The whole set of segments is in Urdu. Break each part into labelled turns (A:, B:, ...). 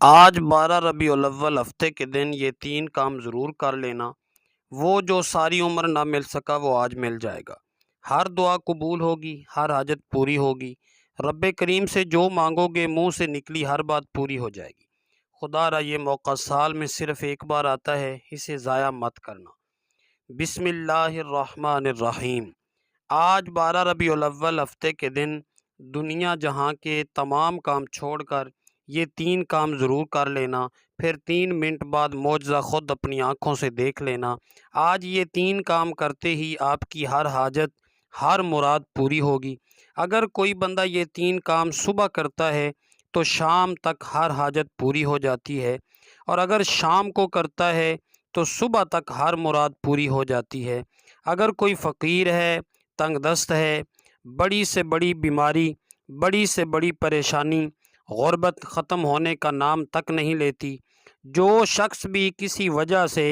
A: آج 12 ربیع الاول ہفتے کے دن یہ 3 کام ضرور کر لینا۔ وہ جو ساری عمر نہ مل سکا وہ آج مل جائے گا۔ ہر دعا قبول ہوگی، ہر حاجت پوری ہوگی۔ رب کریم سے جو مانگو گے منہ سے نکلی ہر بات پوری ہو جائے گی۔ خدا را یہ موقع سال میں صرف ایک بار آتا ہے، اسے ضائع مت کرنا۔ بسم اللہ الرحمن الرحیم۔ آج 12 ربیع الاول ہفتے کے دن دنیا جہاں کے تمام کام چھوڑ کر یہ 3 کام ضرور کر لینا، پھر 3 منٹ بعد معجزہ خود اپنی آنکھوں سے دیکھ لینا۔ آج یہ 3 کام کرتے ہی آپ کی ہر حاجت، ہر مراد پوری ہوگی۔ اگر کوئی بندہ یہ 3 کام صبح کرتا ہے تو شام تک ہر حاجت پوری ہو جاتی ہے، اور اگر شام کو کرتا ہے تو صبح تک ہر مراد پوری ہو جاتی ہے۔ اگر کوئی فقیر ہے، تنگ دست ہے، بڑی سے بڑی بیماری، بڑی سے بڑی پریشانی، غربت ختم ہونے کا نام تک نہیں لیتی، جو شخص بھی کسی وجہ سے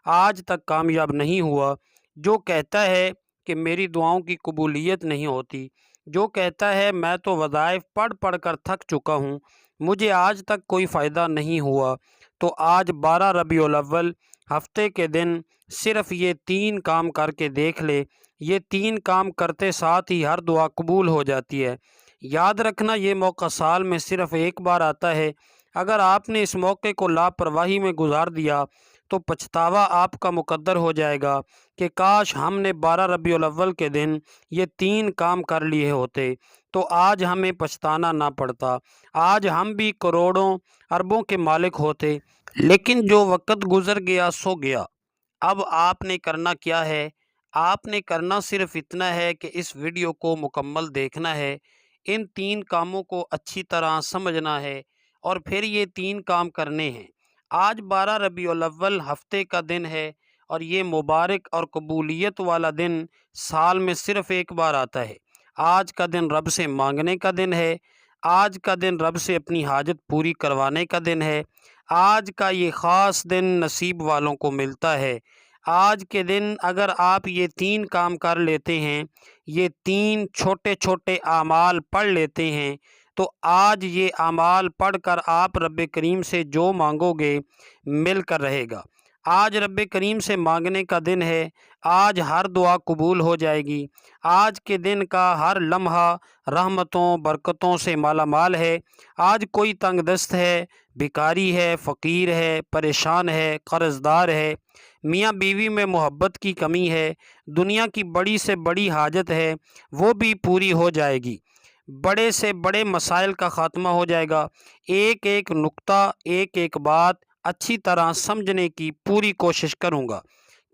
A: آج تک کامیاب نہیں ہوا، جو کہتا ہے کہ میری دعاؤں کی قبولیت نہیں ہوتی، جو کہتا ہے میں تو وظائف پڑھ پڑھ کر تھک چکا ہوں، مجھے آج تک کوئی فائدہ نہیں ہوا، تو آج 12 ربیع الاول ہفتے کے دن صرف یہ 3 کام کر کے دیکھ لے۔ یہ 3 کام کرتے ساتھ ہی ہر دعا قبول ہو جاتی ہے۔ یاد رکھنا، یہ موقع سال میں صرف ایک بار آتا ہے۔ اگر آپ نے اس موقع کو لاپرواہی میں گزار دیا تو پچھتاوا آپ کا مقدر ہو جائے گا کہ کاش ہم نے 12 ربیع الاول کے دن یہ 3 کام کر لیے ہوتے تو آج ہمیں پچھتانا نہ پڑتا، آج ہم بھی کروڑوں اربوں کے مالک ہوتے۔ لیکن جو وقت گزر گیا سو گیا۔ اب آپ نے کرنا کیا ہے؟ آپ نے کرنا صرف اتنا ہے کہ اس ویڈیو کو مکمل دیکھنا ہے، ان 3 کاموں کو اچھی طرح سمجھنا ہے، اور پھر یہ 3 کام کرنے ہیں۔ آج 12 ربیع الاول ہفتے کا دن ہے، اور یہ مبارک اور قبولیت والا دن سال میں صرف ایک بار آتا ہے۔ آج کا دن رب سے مانگنے کا دن ہے، آج کا دن رب سے اپنی حاجت پوری کروانے کا دن ہے۔ آج کا یہ خاص دن نصیب والوں کو ملتا ہے۔ آج کے دن اگر آپ یہ 3 کام کر لیتے ہیں، یہ 3 چھوٹے چھوٹے اعمال پڑھ لیتے ہیں، تو آج یہ اعمال پڑھ کر آپ رب کریم سے جو مانگو گے مل کر رہے گا۔ آج رب کریم سے مانگنے کا دن ہے، آج ہر دعا قبول ہو جائے گی۔ آج کے دن کا ہر لمحہ رحمتوں برکتوں سے مالا مال ہے۔ آج کوئی تنگ دست ہے، بھکاری ہے، فقیر ہے، پریشان ہے، قرض دار ہے، میاں بیوی میں محبت کی کمی ہے، دنیا کی بڑی سے بڑی حاجت ہے، وہ بھی پوری ہو جائے گی۔ بڑے سے بڑے مسائل کا خاتمہ ہو جائے گا۔ ایک ایک نقطہ، ایک ایک بات اچھی طرح سمجھنے کی پوری کوشش کروں گا،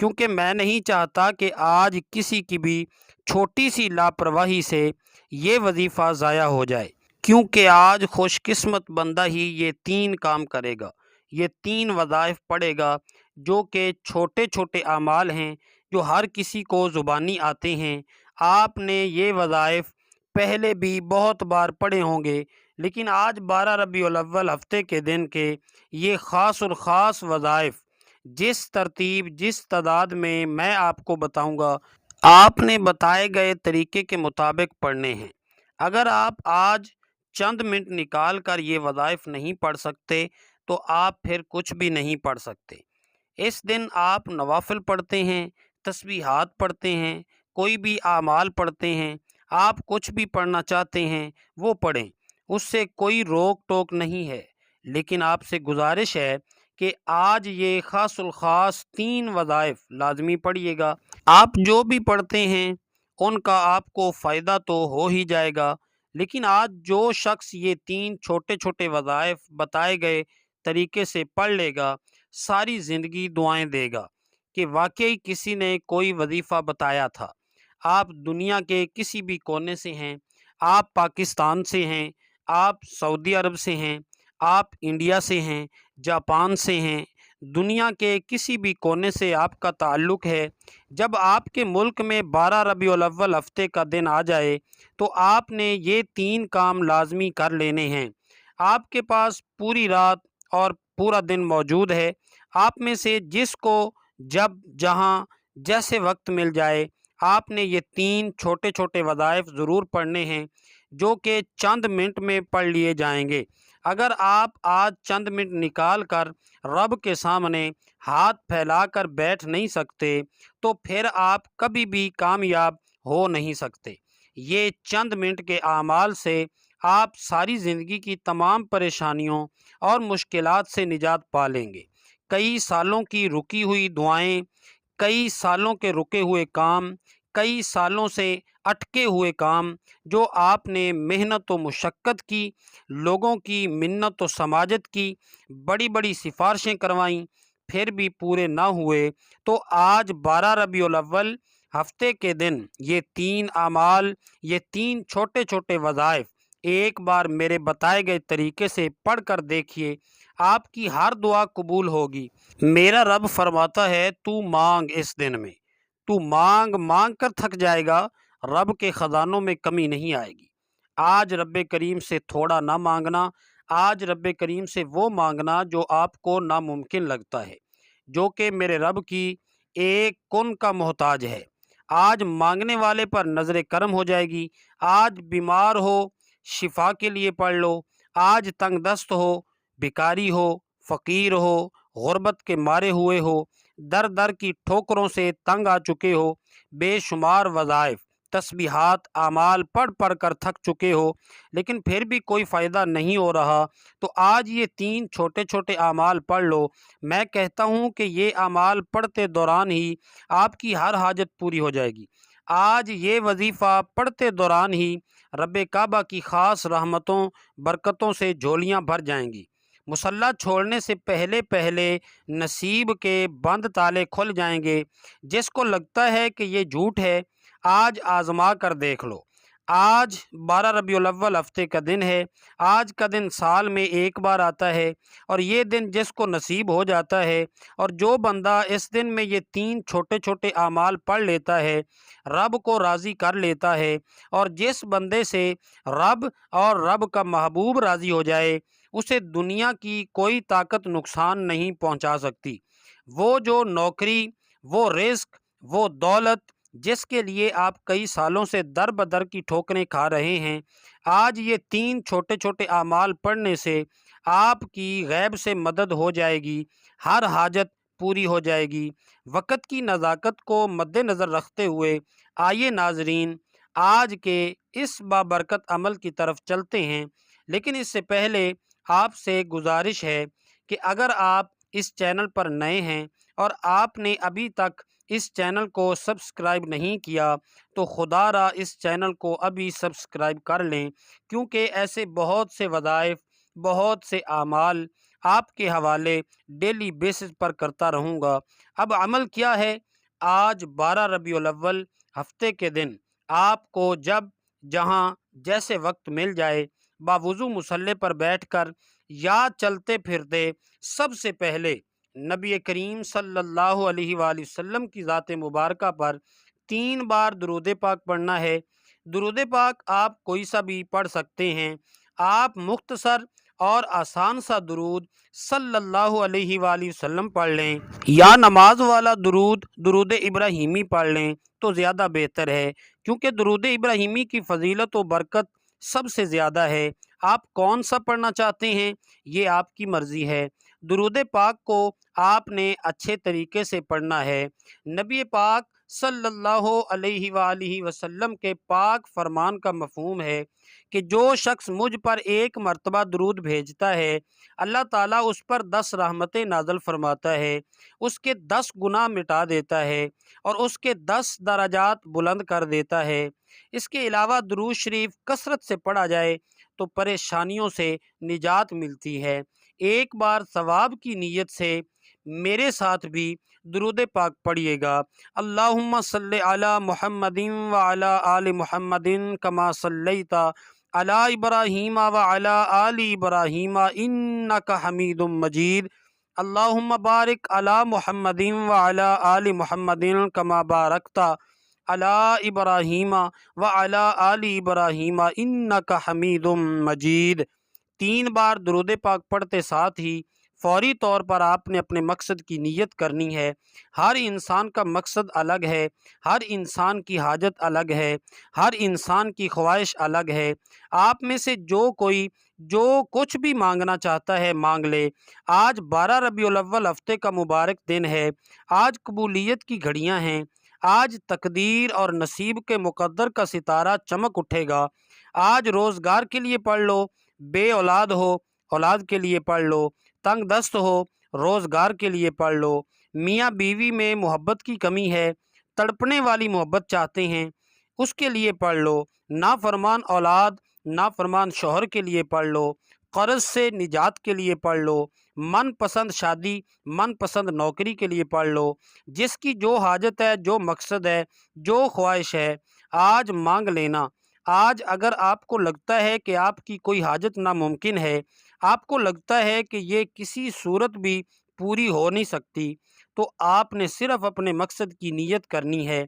A: کیونکہ میں نہیں چاہتا کہ آج کسی کی بھی چھوٹی سی لاپرواہی سے یہ وظیفہ ضائع ہو جائے، کیونکہ آج خوش قسمت بندہ ہی یہ 3 کام کرے گا، یہ 3 وظائف پڑھے گا، جو کہ چھوٹے چھوٹے اعمال ہیں، جو ہر کسی کو زبانی آتے ہیں۔ آپ نے یہ وظائف پہلے بھی بہت بار پڑھے ہوں گے، لیکن آج 12 ربیع الاول ہفتے کے دن کے یہ خاص الخاص وظائف جس ترتیب، جس تعداد میں آپ کو بتاؤں گا، آپ نے بتائے گئے طریقے کے مطابق پڑھنے ہیں۔ اگر آپ آج چند منٹ نکال کر یہ وظائف نہیں پڑھ سکتے تو آپ پھر کچھ بھی نہیں پڑھ سکتے۔ اس دن آپ نوافل پڑھتے ہیں، تسبیحات پڑھتے ہیں، کوئی بھی اعمال پڑھتے ہیں، آپ کچھ بھی پڑھنا چاہتے ہیں وہ پڑھیں، اس سے کوئی روک ٹوک نہیں ہے۔ لیکن آپ سے گزارش ہے کہ آج یہ خاص الخاص 3 وظائف لازمی پڑھیے گا۔ آپ جو بھی پڑھتے ہیں ان کا آپ کو فائدہ تو ہو ہی جائے گا، لیکن آج جو شخص یہ 3 چھوٹے چھوٹے وظائف بتائے گئے طریقے سے پڑھ لے گا، ساری زندگی دعائیں دے گا کہ واقعی کسی نے کوئی وظیفہ بتایا تھا۔ آپ دنیا کے کسی بھی کونے سے ہیں، آپ پاکستان سے ہیں، آپ سعودی عرب سے ہیں، آپ انڈیا سے ہیں، جاپان سے ہیں، دنیا کے کسی بھی کونے سے آپ کا تعلق ہے، جب آپ کے ملک میں 12 ربیع الاول ہفتے کا دن آ جائے تو آپ نے یہ 3 کام لازمی کر لینے ہیں۔ آپ کے پاس پوری رات اور پورا دن موجود ہے، آپ میں سے جس کو جب جہاں جیسے وقت مل جائے آپ نے یہ 3 چھوٹے چھوٹے وظائف ضرور پڑھنے ہیں، جو کہ چند منٹ میں پڑھ لیے جائیں گے۔ اگر آپ آج چند منٹ نکال کر رب کے سامنے ہاتھ پھیلا کر بیٹھ نہیں سکتے تو پھر آپ کبھی بھی کامیاب ہو نہیں سکتے۔ یہ چند منٹ کے اعمال سے آپ ساری زندگی کی تمام پریشانیوں اور مشکلات سے نجات پا لیں گے۔ کئی سالوں کی رکی ہوئی دعائیں، کئی سالوں کے رکے ہوئے کام، کئی سالوں سے اٹکے ہوئے کام جو آپ نے محنت و مشقت کی، لوگوں کی منت و سماجت کی، بڑی بڑی سفارشیں کروائیں، پھر بھی پورے نہ ہوئے، تو آج 12 ربیع الاول ہفتے کے دن یہ 3 اعمال، یہ 3 چھوٹے چھوٹے وظائف ایک بار میرے بتائے گئے طریقے سے پڑھ کر دیکھیے، آپ کی ہر دعا قبول ہوگی۔ میرا رب فرماتا ہے تو مانگ، اس دن میں تو مانگ مانگ کر تھک جائے گا، رب کے خزانوں میں کمی نہیں آئے گی۔ آج رب کریم سے تھوڑا نہ مانگنا، آج رب کریم سے وہ مانگنا جو آپ کو ناممکن لگتا ہے، جو کہ میرے رب کی ایک کن کا محتاج ہے۔ آج مانگنے والے پر نظر کرم ہو جائے گی۔ آج بیمار ہو، شفا کے لیے پڑھ لو۔ آج تنگ دست ہو، بھکاری ہو، فقیر ہو، غربت کے مارے ہوئے ہو، در در کی ٹھوکروں سے تنگ آ چکے ہو، بے شمار وظائف، تسبیحات، اعمال پڑھ پڑھ کر تھک چکے ہو، لیکن پھر بھی کوئی فائدہ نہیں ہو رہا، تو آج یہ 3 چھوٹے چھوٹے اعمال پڑھ لو۔ میں کہتا ہوں کہ یہ اعمال پڑھتے دوران ہی آپ کی ہر حاجت پوری ہو جائے گی۔ آج یہ وظیفہ پڑھتے دوران ہی رب کعبہ کی خاص رحمتوں برکتوں سے جھولیاں بھر جائیں گی۔ مصلی چھوڑنے سے پہلے پہلے نصیب کے بند تالے کھل جائیں گے۔ جس کو لگتا ہے کہ یہ جھوٹ ہے، آج آزما کر دیکھ لو۔ آج 12 ربیع الاول ہفتے کا دن ہے۔ آج کا دن سال میں ایک بار آتا ہے، اور یہ دن جس کو نصیب ہو جاتا ہے، اور جو بندہ اس دن میں یہ 3 چھوٹے چھوٹے اعمال پڑھ لیتا ہے، رب کو راضی کر لیتا ہے، اور جس بندے سے رب اور رب کا محبوب راضی ہو جائے، اسے دنیا کی کوئی طاقت نقصان نہیں پہنچا سکتی۔ وہ جو نوکری، وہ رزق، وہ دولت جس کے لیے آپ کئی سالوں سے در بدر کی ٹھوکریں کھا رہے ہیں، آج یہ 3 چھوٹے چھوٹے اعمال پڑھنے سے آپ کی غیب سے مدد ہو جائے گی، ہر حاجت پوری ہو جائے گی۔ وقت کی نزاکت کو مد نظر رکھتے ہوئے آئیے ناظرین، آج کے اس بابرکت عمل کی طرف چلتے ہیں، لیکن اس سے پہلے آپ سے گزارش ہے کہ اگر آپ اس چینل پر نئے ہیں اور آپ نے ابھی تک اس چینل کو سبسکرائب نہیں کیا، تو خدا را اس چینل کو ابھی سبسکرائب کر لیں، کیونکہ ایسے بہت سے وظائف، بہت سے اعمال آپ کے حوالے ڈیلی بیسس پر کرتا رہوں گا۔ اب عمل کیا ہے؟ آج 12 ربیع الاول ہفتے کے دن آپ کو جب جہاں جیسے وقت مل جائے، باوضو مصلی پر بیٹھ کر یا چلتے پھرتے، سب سے پہلے نبی کریم صلی اللہ علیہ وآلہ وسلم کی ذات مبارکہ پر 3 بار درود پاک پڑھنا ہے۔ درود پاک آپ کوئی سا بھی پڑھ سکتے ہیں۔ آپ مختصر اور آسان سا درود صلی اللہ علیہ وآلہ وسلم پڑھ لیں، یا نماز والا درود ابراہیمی پڑھ لیں تو زیادہ بہتر ہے، کیونکہ درود ابراہیمی کی فضیلت و برکت سب سے زیادہ ہے۔ آپ کون سا پڑھنا چاہتے ہیں، یہ آپ کی مرضی ہے۔ درود پاک کو آپ نے اچھے طریقے سے پڑھنا ہے۔ نبی پاک صلی اللہ علیہ وآلہ وسلم کے پاک فرمان کا مفہوم ہے کہ جو شخص مجھ پر ایک مرتبہ درود بھیجتا ہے، اللہ تعالیٰ اس پر 10 رحمتیں نازل فرماتا ہے، اس کے 10 گناہ مٹا دیتا ہے، اور اس کے 10 درجات بلند کر دیتا ہے۔ اس کے علاوہ درود شریف کثرت سے پڑھا جائے تو پریشانیوں سے نجات ملتی ہے۔ ایک بار ثواب کی نیت سے میرے ساتھ بھی درود پاک پڑھیے گا۔ اللہم صلی علی محمد وعلی آل محمد کما صلیت علی ابراہیم وعلی آل ابراہیم انک حمید مجید۔ اللہم بارک علی محمد وعلی آل محمد کما بارکت علی ابراہیم وعلی آل ابراہیم انک حمید مجید۔ 3 بار درود پاک پڑھتے ساتھ ہی فوری طور پر آپ نے اپنے مقصد کی نیت کرنی ہے۔ ہر انسان کا مقصد الگ ہے، ہر انسان کی حاجت الگ ہے، ہر انسان کی خواہش الگ ہے۔ آپ میں سے جو کچھ بھی مانگنا چاہتا ہے مانگ لے۔ آج 12 ربیع الاول ہفتے کا مبارک دن ہے۔ آج قبولیت کی گھڑیاں ہیں۔ آج تقدیر اور نصیب کے مقدر کا ستارہ چمک اٹھے گا۔ آج روزگار کے لیے پڑھ لو، بے اولاد ہو اولاد کے لیے پڑھ لو، تنگ دست ہو روزگار کے لیے پڑھ لو، میاں بیوی میں محبت کی کمی ہے، تڑپنے والی محبت چاہتے ہیں، اس کے لیے پڑھ لو، نافرمان اولاد نافرمان شوہر کے لیے پڑھ لو، قرض سے نجات کے لیے پڑھ لو، من پسند شادی من پسند نوکری کے لیے پڑھ لو۔ جس کی جو حاجت ہے، جو مقصد ہے، جو خواہش ہے، آج مانگ لینا۔ آج اگر آپ کو لگتا ہے کہ آپ کی کوئی حاجت ناممکن ہے، آپ کو لگتا ہے کہ یہ کسی صورت بھی پوری ہو نہیں سکتی، تو آپ نے صرف اپنے مقصد کی نیت کرنی ہے۔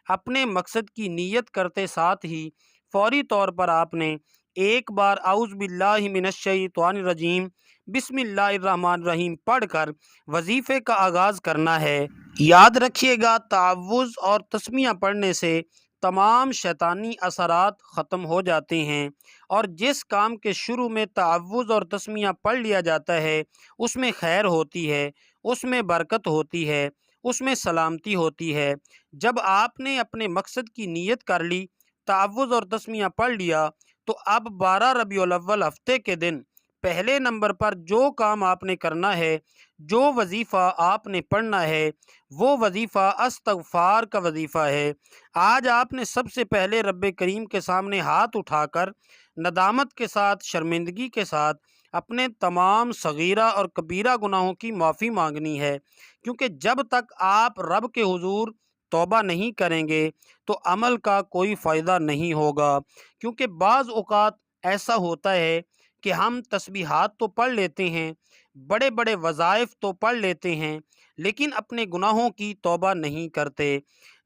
A: اپنے مقصد کی نیت کرتے ساتھ ہی فوری طور پر آپ نے ایک بار اعوذ باللہ من الشیطان الرجیم بسم اللہ الرحمن الرحیم پڑھ کر وظیفے کا آغاز کرنا ہے۔ یاد رکھیے گا، تعوذ اور تسمیہ پڑھنے سے تمام شیطانی اثرات ختم ہو جاتے ہیں، اور جس کام کے شروع میں تعوذ اور تسمیہ پڑھ لیا جاتا ہے اس میں خیر ہوتی ہے، اس میں برکت ہوتی ہے، اس میں سلامتی ہوتی ہے۔ جب آپ نے اپنے مقصد کی نیت کر لی، تعوذ اور تسمیہ پڑھ لیا، تو اب 12 ربیع الاول ہفتے کے دن پہلے نمبر پر جو کام آپ نے کرنا ہے، جو وظیفہ آپ نے پڑھنا ہے، وہ وظیفہ استغفار کا وظیفہ ہے۔ آج آپ نے سب سے پہلے رب کریم کے سامنے ہاتھ اٹھا کر ندامت کے ساتھ، شرمندگی کے ساتھ اپنے تمام صغیرہ اور کبیرہ گناہوں کی معافی مانگنی ہے، کیونکہ جب تک آپ رب کے حضور توبہ نہیں کریں گے تو عمل کا کوئی فائدہ نہیں ہوگا۔ کیونکہ بعض اوقات ایسا ہوتا ہے کہ ہم تسبیحات تو پڑھ لیتے ہیں، بڑے بڑے وظائف تو پڑھ لیتے ہیں، لیکن اپنے گناہوں کی توبہ نہیں کرتے،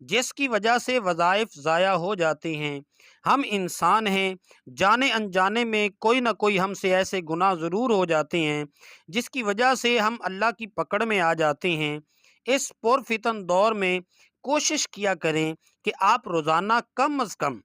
A: جس کی وجہ سے وظائف ضائع ہو جاتے ہیں۔ ہم انسان ہیں، جانے انجانے میں کوئی نہ کوئی ہم سے ایسے گناہ ضرور ہو جاتے ہیں جس کی وجہ سے ہم اللہ کی پکڑ میں آ جاتے ہیں۔ اس پرفتن دور میں کوشش کیا کریں کہ آپ روزانہ کم از کم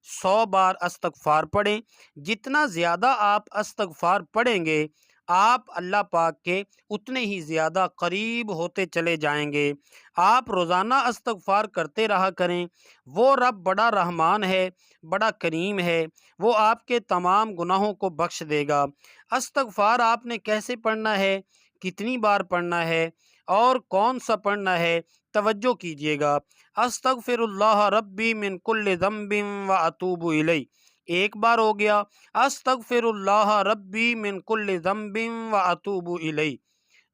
A: 100 بار استغفار پڑھیں۔ جتنا زیادہ آپ استغفار پڑھیں گے، آپ اللہ پاک کے اتنے ہی زیادہ قریب ہوتے چلے جائیں گے۔ آپ روزانہ استغفار کرتے رہا کریں۔ وہ رب بڑا رحمان ہے، بڑا کریم ہے، وہ آپ کے تمام گناہوں کو بخش دے گا۔ استغفار آپ نے کیسے پڑھنا ہے، کتنی بار پڑھنا ہے، اور کون سا پڑھنا ہے، توجہ کیجیے گا۔ استغفر اللہ ربی من کل ذنب و اتوب الیہ، ایک بار ہو گیا۔ استغفر اللہ ربی من کل ذنب و اتوب الیہ،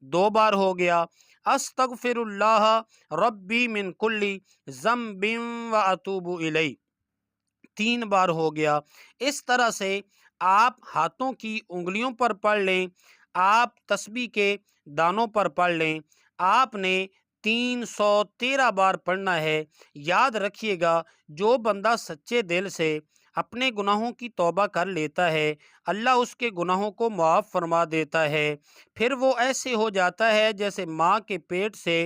A: 2 بار ہو گیا۔ استغفر اللہ ربی من کل ذنب و اتوب الیہ، 3 بار ہو گیا۔ اس طرح سے آپ ہاتھوں کی انگلیوں پر پڑھ لیں، آپ تسبیح کے دانوں پر پڑھ لیں۔ آپ نے 313 بار پڑھنا ہے۔ یاد رکھیے گا، جو بندہ سچے دل سے اپنے گناہوں کی توبہ کر لیتا ہے، اللہ اس کے گناہوں کو معاف فرما دیتا ہے۔ پھر وہ ایسے ہو جاتا ہے جیسے ماں کے پیٹ سے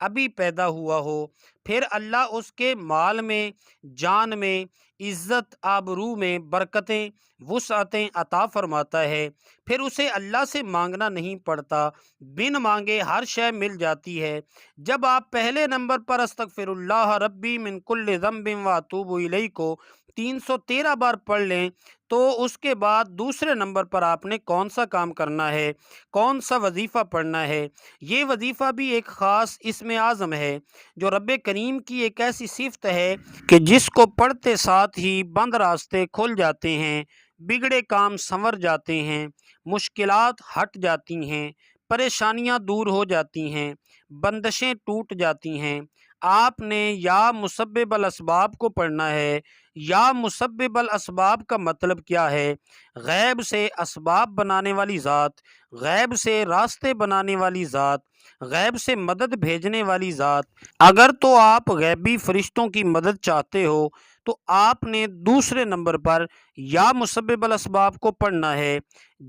A: ابھی پیدا ہوا ہو۔ پھر اللہ اس کے مال میں، جان میں، عزت آبرو میں برکتیں، وسعتیں عطا فرماتا ہے۔ پھر اسے اللہ سے مانگنا نہیں پڑتا، بن مانگے ہر شے مل جاتی ہے۔ جب آپ پہلے نمبر پر استغفر اللہ ربی من کل ذنب و اتوب الیہ کو 313 بار پڑھ لیں، تو اس کے بعد دوسرے نمبر پر آپ نے کون سا کام کرنا ہے، کون سا وظیفہ پڑھنا ہے۔ یہ وظیفہ بھی ایک خاص اسم اعظم ہے، جو رب کریم کی ایک ایسی صفت ہے کہ جس کو پڑھتے ساتھ ہی بند راستے کھل جاتے ہیں، بگڑے کام سنور جاتے ہیں، مشکلات ہٹ جاتی ہیں، پریشانیاں دور ہو جاتی ہیں، بندشیں ٹوٹ جاتی ہیں۔ آپ نے یا مسبب الاسباب کو پڑھنا ہے۔ یا مسبب الاسباب کا مطلب کیا ہے؟ غیب سے اسباب بنانے والی ذات، غیب سے راستے بنانے والی ذات، غیب سے مدد بھیجنے والی ذات۔ اگر تو آپ غیبی فرشتوں کی مدد چاہتے ہو تو آپ نے دوسرے نمبر پر یا مسبب الاسباب کو پڑھنا ہے۔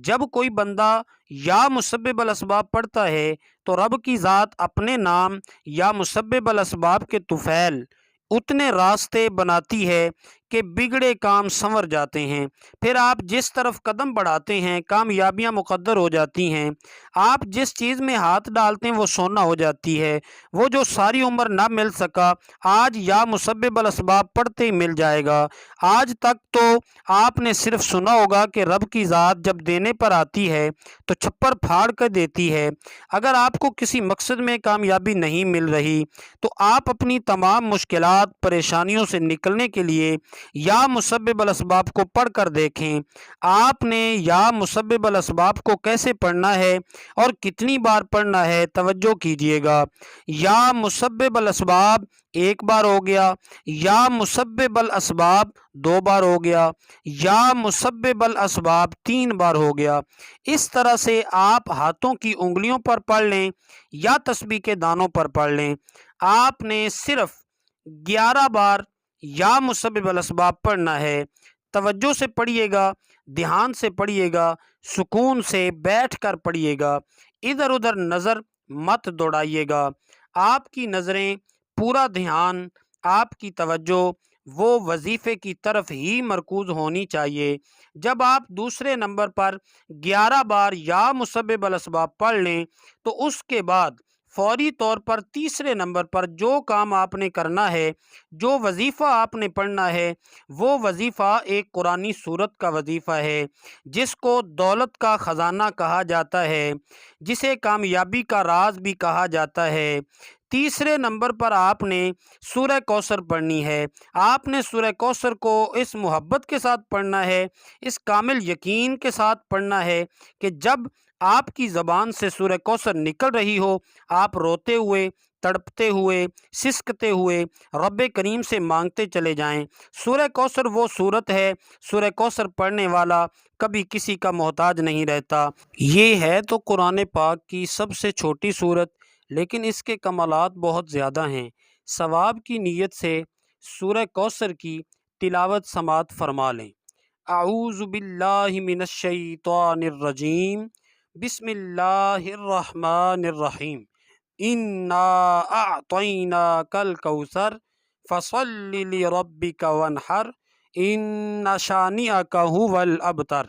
A: جب کوئی بندہ یا مسبب الاسباب پڑھتا ہے تو رب کی ذات اپنے نام یا مسبب الاسباب کے طفیل اتنے راستے بناتی ہے کہ بگڑے کام سنور جاتے ہیں۔ پھر آپ جس طرف قدم بڑھاتے ہیں کامیابیاں مقدر ہو جاتی ہیں۔ آپ جس چیز میں ہاتھ ڈالتے ہیں وہ سونا ہو جاتی ہے۔ وہ جو ساری عمر نہ مل سکا آج یا مسبب الاسباب پڑھتے ہی مل جائے گا۔ آج تک تو آپ نے صرف سنا ہوگا کہ رب کی ذات جب دینے پر آتی ہے تو چھپر پھاڑ کر دیتی ہے۔ اگر آپ کو کسی مقصد میں کامیابی نہیں مل رہی تو آپ اپنی تمام مشکلات پریشانیوں سے نکلنے کے لیے یا مسبب الاسباب کو پڑھ کر دیکھیں۔ آپ نے یا مسبب الاسباب کو کیسے پڑھنا ہے اور کتنی بار پڑھنا ہے توجہ کیجئے گا۔ یا مسبب الاسباب ایک بار ہو گیا، یا مسبب الاسباب دو بار ہو گیا، یا مسبب الاسباب تین بار ہو گیا۔ اس طرح سے آپ ہاتھوں کی انگلیوں پر پڑھ لیں یا تسبیح کے دانوں پر پڑھ لیں۔ آپ نے صرف 11 بار یا مسبب الاسباب پڑھنا ہے۔ توجہ سے پڑھیے گا، دھیان سے پڑھیے گا، سکون سے بیٹھ کر پڑھیے گا، ادھر ادھر نظر مت دوڑائیے گا۔ آپ کی نظریں، پورا دھیان، آپ کی توجہ وہ وظیفے کی طرف ہی مرکوز ہونی چاہیے۔ جب آپ دوسرے نمبر پر 11 بار یا مسبب الاسباب پڑھ لیں تو اس کے بعد فوری طور پر تیسرے نمبر پر جو کام آپ نے کرنا ہے، جو وظیفہ آپ نے پڑھنا ہے، وہ وظیفہ ایک قرآنی سورت کا وظیفہ ہے جس کو دولت کا خزانہ کہا جاتا ہے، جسے کامیابی کا راز بھی کہا جاتا ہے۔ تیسرے نمبر پر آپ نے سورہ کوثر پڑھنی ہے۔ آپ نے سورہ کوثر کو اس محبت کے ساتھ پڑھنا ہے، اس کامل یقین کے ساتھ پڑھنا ہے کہ جب آپ کی زبان سے سورہ کوثر نکل رہی ہو آپ روتے ہوئے، تڑپتے ہوئے، سسکتے ہوئے رب کریم سے مانگتے چلے جائیں۔ سورہ کوثر وہ سورت ہے، سورہ کوثر پڑھنے والا کبھی کسی کا محتاج نہیں رہتا۔ یہ ہے تو قرآن پاک کی سب سے چھوٹی سورت، لیکن اس کے کمالات بہت زیادہ ہیں۔ ثواب کی نیت سے سورہ کوثر کی تلاوت سماعت فرما لیں۔ اعوذ باللہ من الشیطان الرجیم، بسم اللہ الرحمن الرحیم، انا اعطیناک الکوثر فصل لربک وانحر ان شانئک ھو الابتر۔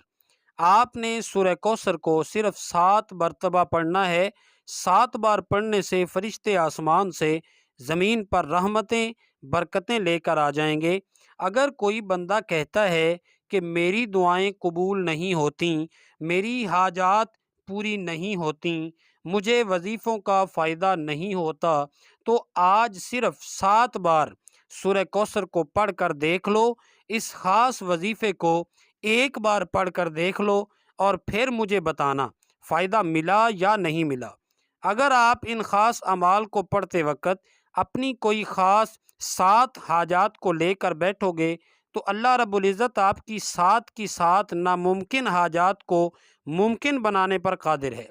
A: آپ نے سورہ کوثر کو صرف 7 مرتبہ پڑھنا ہے۔ 7 بار پڑھنے سے فرشتے آسمان سے زمین پر رحمتیں، برکتیں لے کر آ جائیں گے۔ اگر کوئی بندہ کہتا ہے کہ میری دعائیں قبول نہیں ہوتیں، میری حاجات پوری نہیں ہوتیں، مجھے وظیفوں کا فائدہ نہیں ہوتا، تو آج صرف 7 بار سورہ کوثر کو پڑھ کر دیکھ لو۔ اس خاص وظیفے کو ایک بار پڑھ کر دیکھ لو اور پھر مجھے بتانا فائدہ ملا یا نہیں ملا۔ اگر آپ ان خاص اعمال کو پڑھتے وقت اپنی کوئی خاص 7 حاجات کو لے کر بیٹھو گے تو اللہ رب العزت آپ کی 7 کی 7 ناممکن حاجات کو ممکن بنانے پر قادر ہے۔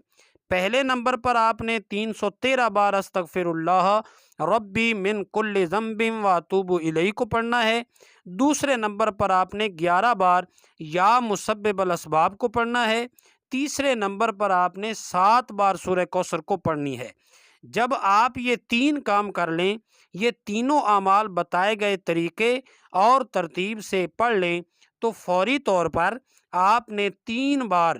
A: پہلے نمبر پر آپ نے 313 بار استغفر اللہ ربی من کل ذنب واتوب الیہ کو پڑھنا ہے۔ دوسرے نمبر پر آپ نے 11 بار یا مسبب الاسباب کو پڑھنا ہے۔ تیسرے نمبر پر آپ نے 7 بار سورہ کوثر کو پڑھنی ہے۔ جب آپ یہ 3 کام کر لیں، یہ تینوں اعمال بتائے گئے طریقے اور ترتیب سے پڑھ لیں تو فوری طور پر آپ نے 3 بار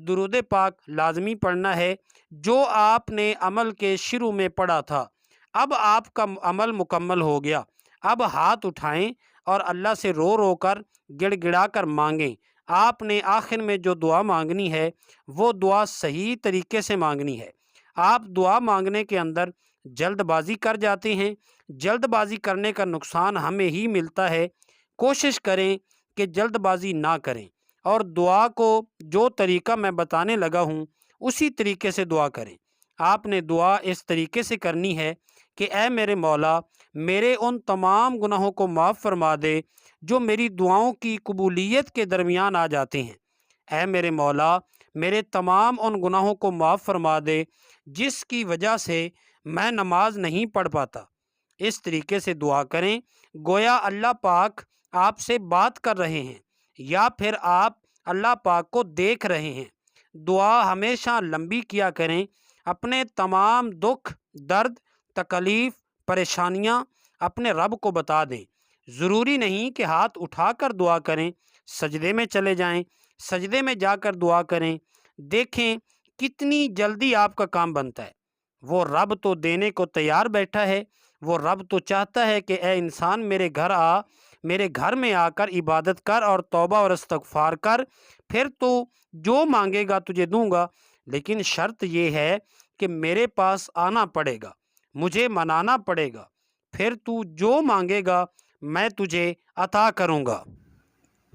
A: درود پاک لازمی پڑھنا ہے جو آپ نے عمل کے شروع میں پڑھا تھا۔ اب آپ کا عمل مکمل ہو گیا۔ اب ہاتھ اٹھائیں اور اللہ سے رو رو کر گڑ گڑا کر مانگیں۔ آپ نے آخر میں جو دعا مانگنی ہے وہ دعا صحیح طریقے سے مانگنی ہے۔ آپ دعا مانگنے کے اندر جلد بازی کر جاتے ہیں۔ جلد بازی کرنے کا نقصان ہمیں ہی ملتا ہے۔ کوشش کریں کہ جلد بازی نہ کریں اور دعا کو جو طریقہ میں بتانے لگا ہوں اسی طریقے سے دعا کریں۔ آپ نے دعا اس طریقے سے کرنی ہے کہ اے میرے مولا، میرے ان تمام گناہوں کو معاف فرما دے جو میری دعاؤں کی قبولیت کے درمیان آ جاتے ہیں۔ اے میرے مولا، میرے تمام ان گناہوں کو معاف فرما دے جس کی وجہ سے میں نماز نہیں پڑھ پاتا۔ اس طریقے سے دعا کریں گویا اللہ پاک آپ سے بات کر رہے ہیں یا پھر آپ اللہ پاک کو دیکھ رہے ہیں۔ دعا ہمیشہ لمبی کیا کریں۔ اپنے تمام دکھ، درد، تکلیف، پریشانیاں اپنے رب کو بتا دیں۔ ضروری نہیں کہ ہاتھ اٹھا کر دعا کریں، سجدے میں چلے جائیں، سجدے میں جا کر دعا کریں۔ دیکھیں کتنی جلدی آپ کا کام بنتا ہے۔ وہ رب تو دینے کو تیار بیٹھا ہے۔ وہ رب تو چاہتا ہے کہ اے انسان میرے گھر آ، میرے گھر میں آ کر عبادت کر اور توبہ اور استغفار کر، پھر تو جو مانگے گا تجھے دوں گا، لیکن شرط یہ ہے کہ میرے پاس آنا پڑے گا، مجھے منانا پڑے گا، پھر تو جو مانگے گا میں تجھے عطا کروں گا۔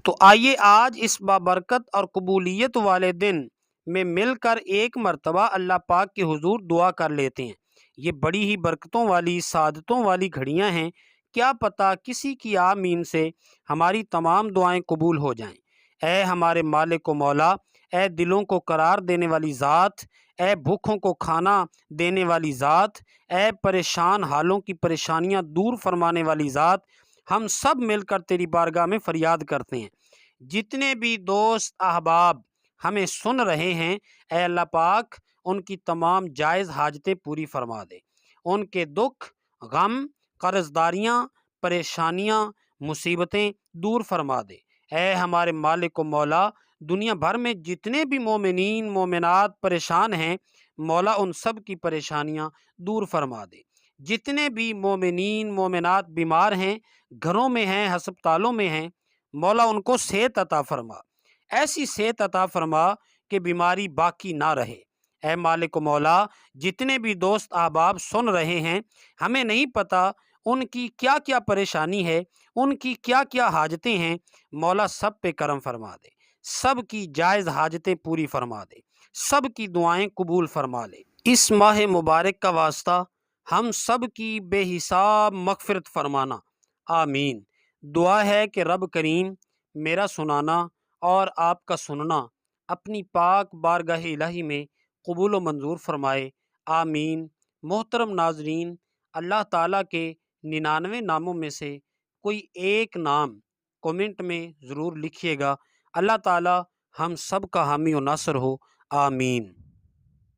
A: تو آئیے آج اس بابرکت اور قبولیت والے دن میں مل کر ایک مرتبہ اللہ پاک کے حضور دعا کر لیتے ہیں۔ یہ بڑی ہی برکتوں والی، سعادتوں والی گھڑیاں ہیں۔ کیا پتہ کسی کی آمین سے ہماری تمام دعائیں قبول ہو جائیں۔ اے ہمارے مالک و مولا، اے دلوں کو قرار دینے والی ذات، اے بھوکھوں کو کھانا دینے والی ذات، اے پریشان حالوں کی پریشانیاں دور فرمانے والی ذات، ہم سب مل کر تیری بارگاہ میں فریاد کرتے ہیں۔ جتنے بھی دوست احباب ہمیں سن رہے ہیں، اے اللہ پاک ان کی تمام جائز حاجتیں پوری فرما دے۔ ان کے دکھ، غم، قرض داریاں، پریشانیاں، مصیبتیں دور فرما دے۔ اے ہمارے مالک و مولا، دنیا بھر میں جتنے بھی مومنین مومنات پریشان ہیں، مولا ان سب کی پریشانیاں دور فرما دے۔ جتنے بھی مومنین مومنات بیمار ہیں، گھروں میں ہیں، ہسپتالوں میں ہیں، مولا ان کو صحت عطا فرما، ایسی صحت عطا فرما کہ بیماری باقی نہ رہے۔ اے مالک و مولا، جتنے بھی دوست احباب سن رہے ہیں، ہمیں نہیں پتہ ان کی کیا کیا پریشانی ہے، ان کی کیا کیا حاجتیں ہیں، مولا سب پہ کرم فرما دے، سب کی جائز حاجتیں پوری فرما دے، سب کی دعائیں قبول فرما لے۔ اس ماہ مبارک کا واسطہ ہم سب کی بے حساب مغفرت فرمانا، آمین۔ دعا ہے کہ رب کریم میرا سنانا اور آپ کا سننا اپنی پاک بارگاہ الہی میں قبول و منظور فرمائے، آمین۔ محترم ناظرین، اللہ تعالیٰ کے 99 ناموں میں سے کوئی ایک نام کومنٹ میں ضرور لکھیے گا۔ اللہ تعالیٰ ہم سب کا حامی و ناصر ہو، آمین۔